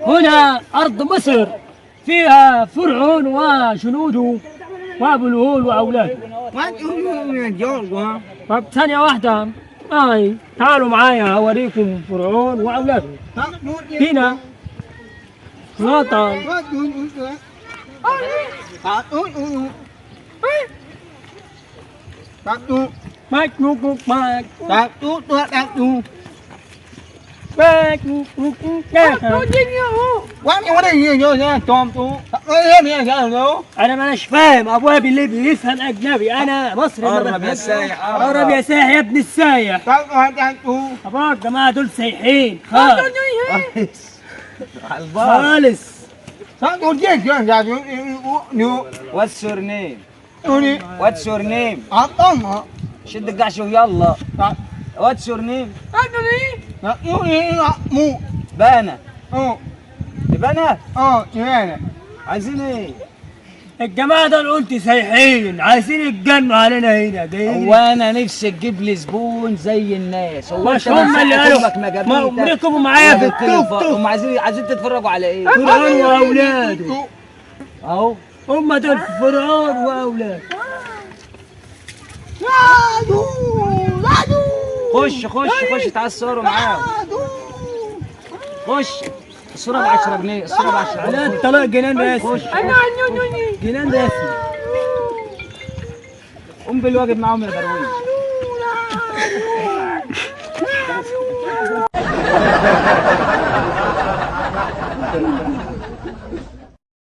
هنا أرض مصر فيها فرعون وجنوده وأبو الهول وأولاده. طب ثانية واحدة معي، تعالوا معايا أوريكم فرعون وأولاده. هنا وطن انا ماناش فاهم ابويا اللي بيفهم اجنبي، انا مصري. قرب يا سايح، قرب يا سايح يا ابن السايح. ابوك جماعه دول سايحين خالص خالص. What's your name? What's your name? شد القعشة ويلا. What's your name? بانا. بانا؟ عايزين ايه؟ الجماعه دول قلت سايحين عايزين يتجنوا علينا هنا جايين. هو انا نفسي تجيب لي زبون زي الناس. هو مش هم اللي قالوا ما ركبوا معايا في التوك توك. هم عايزين تتفرجوا على ايه؟ فرعون واولاده اهو. هم دول فرعون واولاده. خش تعالوا معاهم. خش. الصورة ب10 جنيه، الصورة ب10 جنيه. لا الطلاق جنان رسمي. جنان رسمي. قوم بالواجب معاهم يا درويش.